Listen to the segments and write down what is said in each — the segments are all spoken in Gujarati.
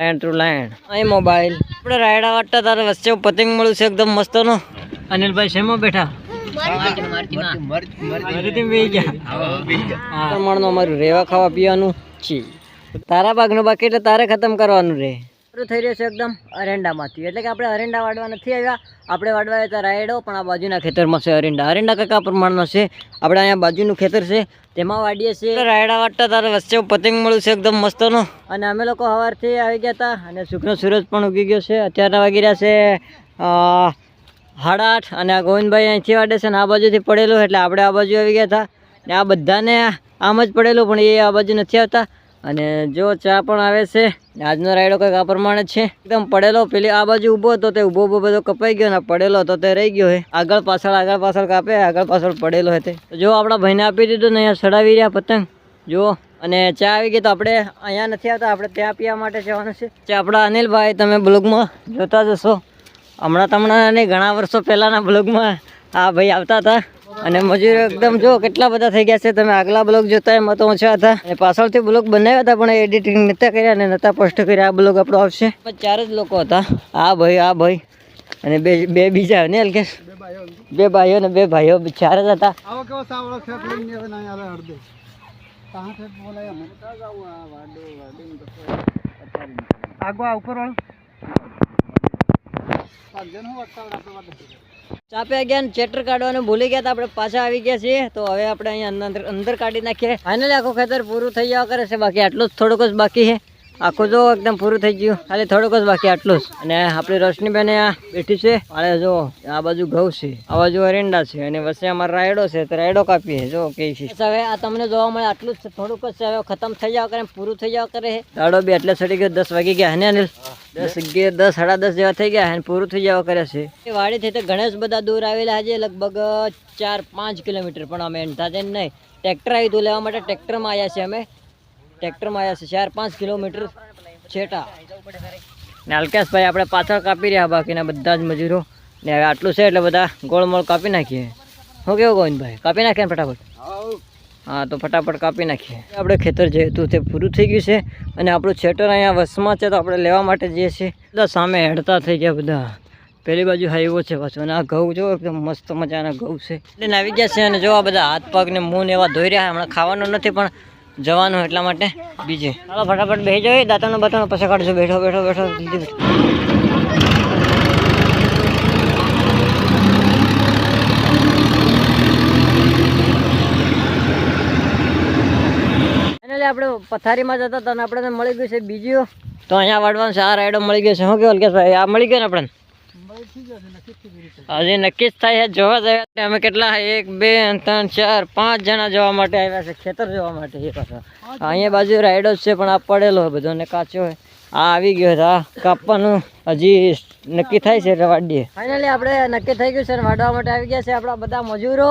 લાઈન ટુ લાઈન અહીં મોબાઈલ આપણે રાયડા વાટતા તારે વચ્ચે પતંગ મળ્યું છે એકદમ મસ્ત નો અનિલભાઈ શેમાં બેઠા અમારું રેવા ખાવા પીવાનું છે તારા ભાગનું બાકી એટલે તારે ખતમ કરવાનું રે થઈ રહ્યું છે એકદમ અરેંડામાંથી એટલે કે આપણે અરેંડા વાડવા નથી આવ્યા આપણે વાડવા આવ્યા રાયડો પણ આ બાજુના ખેતરમાં છે અરેંડા કકા પ્રમાણનો છે આપણે અહીંયા બાજુનું ખેતર છે તેમાં વાડીએ છીએ રાયડા વાટતા તારે વચ્ચે પતંગ મળ્યું છે એકદમ મસ્તનો અને અમે લોકો સવારથી આવી ગયા હતા અને સુખનો સૂરજ પણ ઉગી ગયો છે અત્યારના વાગી રહ્યા છે 8:30 અને આ ગોવિંદભાઈ અહીંથી વાડે છે ને આ બાજુથી પડેલું એટલે આપણે આ બાજુ આવી ગયા હતા ને આ બધાને આમ જ પડેલું પણ એ આ બાજુ નથી આવતા અને જો ચા પણ આવે છે આજનો રાયડો કંઈક આ પ્રમાણે છે એકદમ પડેલો પેલી આ બાજુ ઊભો હતો તે ઊભો બધો કપાઈ ગયો ને પડેલો હતો તે રહી ગયો હે આગળ પાછળ કાપે આગળ પાછળ પડેલો હતે જો આપણા ભાઈને આપી દીધું ને અહીંયા ચડાવી રહ્યા પતંગ જો અને ચા આવી ગઈ તો આપણે અહીંયા નથી આવતા આપણે ત્યાં પીવા માટે જવાનું છે આપણા અનિલભાઈ તમે બ્લોગમાં જોતા જશો હમણાં નહીં ઘણા વર્ષો પહેલાંના બ્લોગમાં આ ભાઈ આવતા હતા અને મજૂરો એકદમ જો કેટલા બધા થઈ ગયા છે તમે આગલા બ્લોગ જોતા એમાં તો ઓછા હતા અને પાછળથી બ્લોગ બનાવ્યા હતા પણ એડિટિંગ નતા કર્યા અને નતા પોસ્ટ કર્યા આ બ્લોગ આપણો આવશે 4 જ લોકો હતા આ ભાઈ અને બે બીજા ને અલ્કેશ 2 ભાઈઓ ને 2 ભાઈઓ 4 જ હતા ચાપે ગયા ને ચેટર કાઢવાનું ભૂલી ગયા તો આપણે પાછા આવી ગયા છીએ તો હવે આપણે અહીંયા અંદર કાઢી નાખીએ ફાઇનલી આખું ખેતર પૂરું થઈ જવા કરે છે બાકી આટલું જ થોડુંક જ બાકી છે આખું જો એકદમ પૂરું થઈ ગયું ખાલી થોડુંક જ બાકી આટલું જ અને આપણી રોશનીબેન અહીંયા બેઠી છે અને જો આ બાજુ ઘઉં છે આ બાજુ અરેંડા છે અને વચ્ચે અમારો રાયડો છે તો રાયડો કાપીએ જો કે હવે આ તમને જોવા મળે આટલું જ છે થોડુંક જ છે હવે ખતમ થઈ જવા કરે પૂરું થઈ જવા કરે રાયડો બી એટલે ચડી ગયો 10 વાગી ગયા હે અનિલ 10 10:30 જેવા થઈ ગયા અને પૂરું થઈ જવા કરે છે એ વાડીથી તો ગણેશ બધા દૂર આવેલા છે લગભગ 4-5 કિલોમીટર પણ અમે એન્ઠા જઈને નહીં ટ્રેક્ટર આવી હતું લેવા માટે ટ્રેક્ટરમાં આવ્યા છે અમે ટ્રેક્ટરમાં આવ્યા છે 4-5 કિલોમીટર છેટા ને અલ્કેશભાઈ આપણે પાછળ કાપી રહ્યા બાકીના બધા જ મજૂરો ને હવે આટલું છે એટલે બધા ગોળમોળ કાપી નાખીએ શું કેવું ગોવિંદભાઈ કાપી નાખીએ ને ફટાફટ હા તો ફટાફટ કાપી નાખીએ આપણે ખેતર જે હતું તે પૂરું થઈ ગયું છે અને આપણું છેટર અહીંયા વસમાં છે તો આપણે લેવા માટે જઈએ છીએ બધા સામે હેડતા થઈ ગયા બધા પેલી બાજુ હાઈવો છે પાછું અને આ ઘઉં જો એકદમ મસ્ત મજાના ઘઉં છે એટલે આવી ગયા છે અને જો આ બધા હાથ પગ ને મૂન એવા ધોઈ રહ્યા હમણાં ખાવાનું નથી પણ જવાનું એટલા માટે બીજે ચાલો ફટાફટ બેસી જાવ દાંતણો બતાણો પછી કાઢજો બેઠો આપણે પથારીમાં જતા હતા અને આપણે મળી ગયું છે બીજું તો અહીંયા વાળવાનું છે આ રાયડો મળી ગયો છે શું કેવું અલ્કેશભાઈ આ મળી ગયો ને આપણે હજી નક્કી જ થાય છે જોવા જાય અમે કેટલા 1 2 3 4 5 જણા જવા માટે આવ્યા છે ખેતર જોવા માટે એ પાછા અહીંયા બાજુ રાયડો જ છે પણ આ પડેલો હોય બધો ને કાચો હોય આ આવી ગયો છે આ કાપવાનું હજી નક્કી થાય છે એટલે વાડીએ ફાઇનલી આપણે નક્કી થઈ ગયું છે અને વાડવા માટે આવી ગયા છે આપણા બધા મજૂરો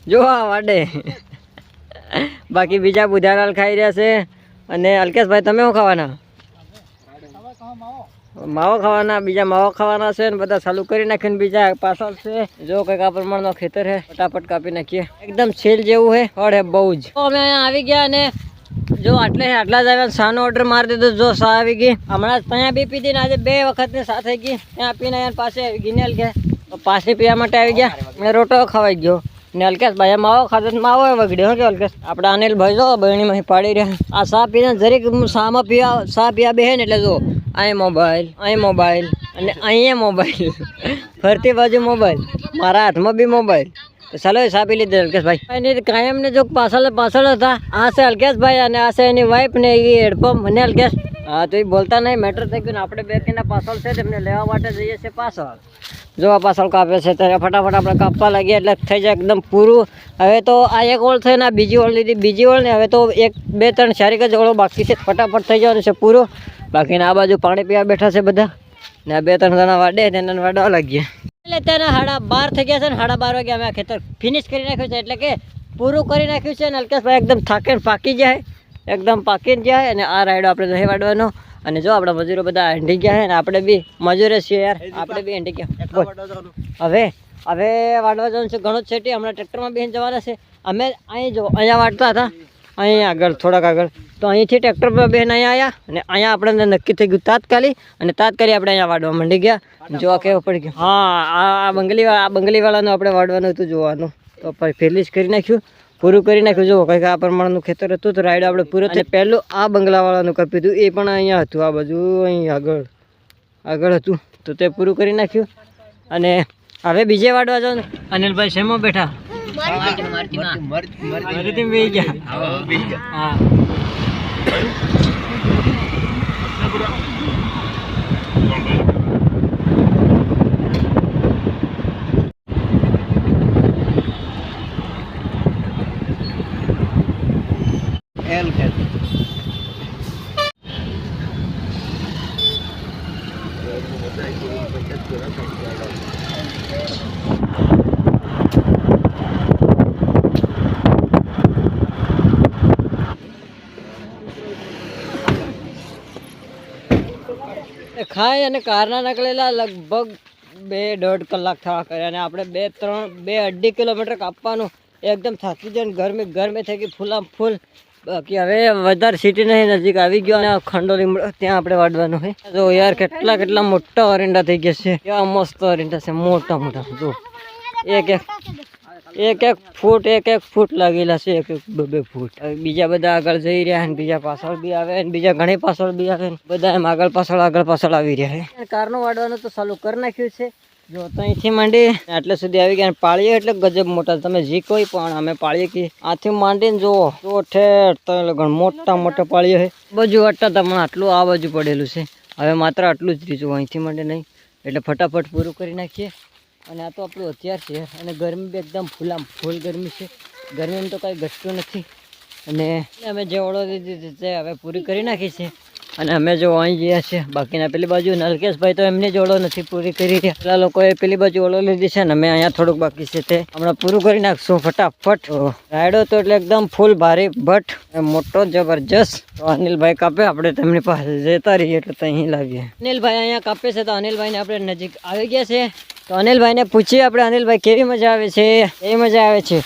જોવા વાડે બાકી બીજા બુધારાલ ખાઈ રહ્યા છે અને અલ્કેશભાઈ તમે શું ખાવાના માવો ખાવાના બીજા માવો ખાવાના છે ને બધા ચાલુ કરી નાખીને બીજા પાછળ છે જો કંઈક આ પ્રમાણનો ખેતર છે ફટાફટ કાપી નાખીએ એકદમ છેલ જેવું છે ફળ છે બહુ જ અમે અહીંયા આવી ગયા અને જો આટલા જ આવ્યા શાનો ઓર્ડર મારી દીધો જો શા આવી ગઈ હમણાં ત્યાં બી પીધી ને આજે 2 વખતની સાથે થઈ ગઈ ત્યાં પીને અહીંયા પાસે ગિનેલ કે પાછી પીવા માટે આવી ગયા મેં રોટો ખવાઈ ગયો ને અલ્કેશભાઈ માવો ખાધો માવો વગડ્યો કે અલ્કેશ આપણા અનિલભાઈ જો બહેણીમાં પાડી રહ્યા આ શા પીને જરીક શામાં પીવા બેહે ને એટલે જો અહીં મોબાઈલ અને અહીંયા મોબાઈલ ફરતી બાજુ મોબાઈલ મારા હાથમાં બી મોબાઈલ તો ચાલો એ સાપી લીધે અલ્કેશભાઈ એની કાયમ ને જો પાછળ હતા આ છે અલ્કેશભાઈ અને આ છે એની વાઈફ ને એ હેડપંપ અને અલ્કેશ હા તો એ બોલતા નહીં મેટર થઈ ગયું ને આપણે બે કેના પાછળ છે તેમને લેવા માટે જઈએ છીએ પાછળ જો આ પાછળ કાપે છે ત્યારે ફટાફટ આપણે કાપવા લાગીએ એટલે થઈ જાય એકદમ પૂરું હવે તો આ એક ઓળ થઈને આ બીજી ઓળ લીધી બીજી ઓળ ને હવે તો 1 2 3 4 જ ઓળો બાકી છે ફટાફટ થઈ જવાનું છે પૂરું બાકીના આ બાજુ પાણી પીવા બેઠા છે બધા ને આ 2-3 જણા વાડે તેને વાડવા લાગ્યા એટલે ત્યાં 12:30 થઈ ગયા છે ને 12:30 વાગે અમે આ ખેતર ફિનિશ કરી નાખ્યું છે એટલે કે પૂરું કરી નાખ્યું છે ને અલ્કેશભાઈ એકદમ થાકીને પાકી જાય એકદમ પાકીને જાય અને આ રાયડો આપણે નહીં વાડવાનો અને જો આપણા મજૂરો બધા હેંડી ગયા છે ને આપણે બી મજૂરે છીએ યાર આપણે બી હેંડી ગયા હવે વાડવા જવાનું છે ઘણો જ છેટી હમણાં ટ્રેક્ટરમાં બેન જવાના છે અમે અહીં જો અહીંયા વાટતા હતા અહીંયા આગળ થોડાક આગળ તો અહીંથી ટ્રેક્ટર પર બેન અહીંયા આવ્યા અને અહીંયા આપણે નક્કી થઈ ગયું તાત્કાલિક અને તાત્કાલિક આપણે અહીંયા વાડવા માંડી ગયા જોવા કેવો પડી ગયો હા આ બંગલીવાળાનું આપણે વાડવાનું હતું જોવાનું તો પહેલી જ કરી નાખ્યું પૂરું કરી નાખ્યું જો કંઈક આ પ્રમાણનું ખેતર હતું તો રાઈડ આપણે પૂરો થાય પહેલું આ બંગલાવાળાનું કાપ્યું હતું એ પણ અહીંયા હતું આ બાજુ અહીં આગળ હતું તો તે પૂરું કરી નાખ્યું અને હવે બીજે વાડવા જાવ ને અનિલભાઈ શેમાં બેઠા હા ખાઈ અને કારના નીકળેલા લગભગ 2-1.5 કલાક થવા કર્યા અને આપણે 2-2.5 કિલોમીટર કાપવાનું એકદમ થાકી જાય ગરમી થઈ ગઈ ફૂલામ ફૂલ બાકી હવે વધારે સિટી નહીં નજીક આવી ગયો અને ખંડોલી ત્યાં આપણે વાડવાનું હોય જો યાર કેટલા મોટા અરિંડા થઈ ગયા છે કેવા મસ્ત અરિંડા છે મોટા જો એક ફૂટ લાગેલા છે 1-2 ફૂટ બીજા બધા આગળ જઈ રહ્યા ને બીજા પાછળ બી આવે ને બીજા ઘણી પાછળ બી આવે ને બધા એમ આગળ પાછળ આવી રહ્યા છે કારનું વાડવાનું તો ચાલુ કરી નાખ્યું છે જો અહીંથી માંડી આટલે સુધી આવી ગયા પાળીએ એટલે ગજબ મોટા તમે જી કોઈ પણ અમે પાળીએ કે આથી માંડીને જુઓ તો ઠેર મોટા પાળીએ છે બાજુ વાટતા તમને આટલું આ બાજુ પડેલું છે હવે માત્ર આટલું જ રીચું અહીંથી માંડે નહીં એટલે ફટાફટ પૂરું કરી નાખીએ અને આ તો આપણું હથિયાર છે અને ગરમી બી એકદમ ફૂલ ગરમી છે ગરમીમાં તો કાંઈ ઘટતું નથી અને અમે જે ઓળો લીધી તે હવે પૂરી કરી નાખી છે અને અમે જો અહીં ગયા છે બાકીના પેલી બાજુ નલકેશભાઈ તો એમની જ ઓળો નથી પૂરી કરી રહ્યા પેલા લોકોએ પેલી બાજુ ઓળો લીધી છે ને અમે અહીંયા થોડુંક બાકી છે તે હમણાં પૂરું કરી નાખશું ફટાફટ રાયડો તો એટલે એકદમ ફૂલ ભારે ભટ્ટ મોટો જબરજસ્ત તો અનિલભાઈ કાપે આપણે તેમની પાસે જતા રહીએ એટલે અહીં લાવીએ અનિલભાઈ અહીંયા કાપે છે તો અનિલભાઈને આપણે નજીક આવી ગયા છે તો અનિલભાઈને પૂછીએ આપણે અનિલભાઈ કેવી મજા આવે છે એવી મજા આવે છે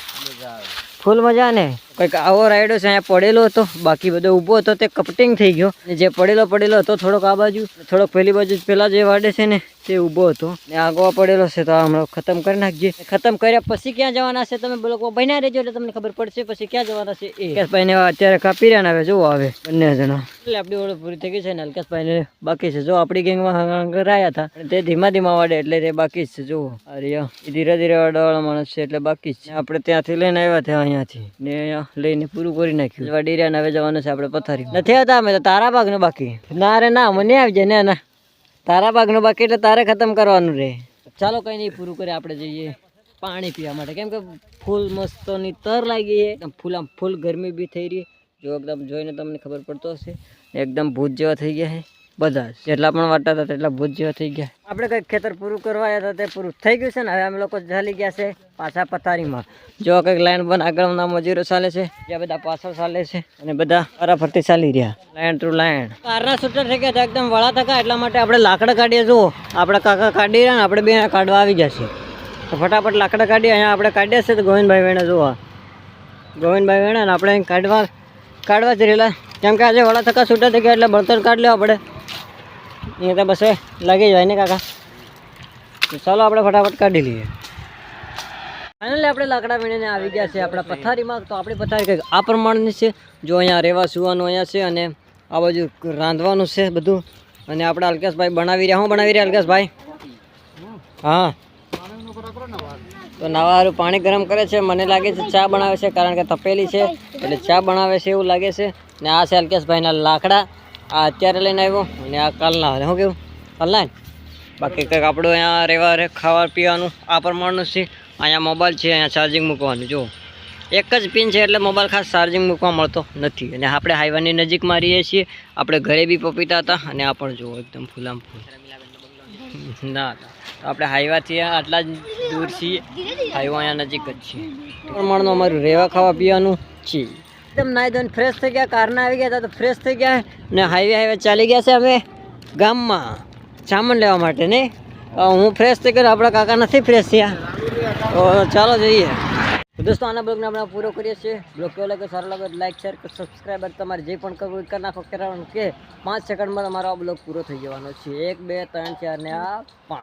ફૂલ મજા ને કંઈક આવો રાયડો છે અહીંયા પડેલો હતો બાકી બધો ઊભો હતો તે કપટિંગ થઈ ગયો જે પડેલો હતો થોડોક આ બાજુ થોડોક પેલી બાજુ પેલા જે વાડે છે ને તે ઊભો હતો ને આગો પડેલો છે તો હમણાં ખતમ કરી નાખીએ ખતમ કર્યા પછી ક્યાં જવાના છે તમે બોલો બન્યા રહેજો એટલે તમને ખબર પડશે પછી ક્યાં જવાના છે અલ્કેશભાઈને અત્યારે કાપી રહ્યા ને હવે જોવો આવે બંને જણા એટલે આપણી ઓળખ પૂરી થઈ ગઈ છે ને અલ્કેશભાઈને બાકી છે જો આપણી ગેંગમાં રહ્યા હતા તે ધીમા વાડે એટલે તે બાકી જ છે જુઓ અરે એ ધીરે વાળા માણસ છે એટલે બાકી જ છે આપણે ત્યાંથી લઈને આવ્યા ત્યાં અહીંયાથી ને અહીંયા લઈને પૂરું કરી નાખ્યું વાડીરિયા હવે જવાનું છે આપણે પથારી નથી આવતા અમે તો તારા બાગનું બાકી ના રે ના મને આવી જાય ને તારા બાગનું બાકી એટલે તારે ખતમ કરવાનું રે ચાલો કઈ નહીં પૂરું કરી આપણે જઈએ પાણી પીવા માટે કેમ કે ફૂલ મસ્તોની તર લાગી છે એકદમ ફૂલ ગરમી બી થઈ રહી જો એકદમ જોઈને તમને ખબર પડતો હશે એકદમ ભૂત જેવા થઈ ગયા છે બધા જેટલા પણ વાટતા હતા તેટલા ભૂત જેવા થઈ ગયા આપણે કંઈક ખેતર પૂરું કરવા આવ્યા હતા તે પૂરું થઈ ગયું છે ને હવે અમે લોકો ચાલી ગયા છે પાછા પથારીમાં જો કંઈક લાઈન પણ આગળના મજૂરો ચાલે છે જ્યાં બધા પાછળ ચાલે છે અને બધા ફરતી ચાલી રહ્યા લાઈન ટુ લાઈન કારના શૂટર થઈ ગયા એકદમ વળા થકા એટલા માટે આપણે લાકડા કાઢીએ જુઓ આપણે કાકા કાઢી રહ્યા ને આપણે બે કાઢવા આવી જશે તો ફટાફટ લાકડા કાઢીએ અહીંયા આપણે કાઢ્યા છે તો ગોવિંદભાઈ વેણે જુઓ ગોવિંદભાઈ વેણે ને આપણે કાઢવા જ રહેલા કેમ કે આજે વળા થકા છૂટા થઈ ગયા એટલે બળતણ કાઢ લેવા પડે અહીંયા તો બસ લાગી જાય ને કાકા તો ચાલો આપણે ફટાફટ કાઢી લઈએ ફાઇનલી આપણે લાકડા વીણીને આવી ગયા છે આપણા પથારીમાં તો આપણી પથારી કંઈક આ પ્રમાણની છે જો અહીંયા રહેવા સુવાનું અહીંયા છે અને આ બાજુ રાંધવાનું છે બધું અને આપણા અલ્કેશભાઈ બનાવી રહ્યા અલ્કેશભાઈ હા તો નાવાનું પાણી ગરમ કરે છે મને લાગે છે ચા બનાવે છે કારણ કે તપેલી છે એટલે ચા બનાવે છે એવું લાગે છે ને આ છે અલ્કેશભાઈના લાકડા આ અત્યારે લઈને આવ્યો અને આ કાલના શું કેવું કાલના બાકી કંઈક આપણું અહીંયા રહેવા ખાવા પીવાનું આ પ્રમાણનું છે અહીંયા મોબાઈલ છે અહીંયા ચાર્જિંગ મૂકવાનું જો એક જ પિન છે એટલે મોબાઈલ ખાસ ચાર્જિંગ મૂકવા મળતો નથી અને આપણે હાઈવાની નજીકમાં રહીએ છીએ આપણે ઘરે બી પપીતા હતા અને આ પણ જુઓ એકદમ ફૂલામ ફૂલ ના આપણે હાઈવાથી આટલા જ દૂર છીએ હાઈવા અહીંયા નજીક જ છીએ પ્રમાણનું અમારું રહેવા ખાવા પીવાનું છે એકદમ નાઈ ધોઈને ફ્રેશ થઈ ગયા કારના આવી ગયા હતા તો ફ્રેશ થઈ ગયા ને હાઈવે ચાલી ગયા છે અમે ગામમાં સામાન લેવા માટે નહીં હું ફ્રેશ થઈ ગયો આપણા કાકા નથી ફ્રેશ થયા તો ચાલો જઈએ તો દોસ્તો આના બ્લોગને આપણે પૂરો કરીએ છીએ. બ્લોગ કેવો લાગે, સારો લાગે લાઈક શેર સબસ્ક્રાઈબર તમારે જે પણ કરવું કરી નાખો, કારણ કે 5 સેકન્ડમાં તમારો આ બ્લોગ પૂરો થઈ જવાનો છે. 1 2 3 4 ને આ 5.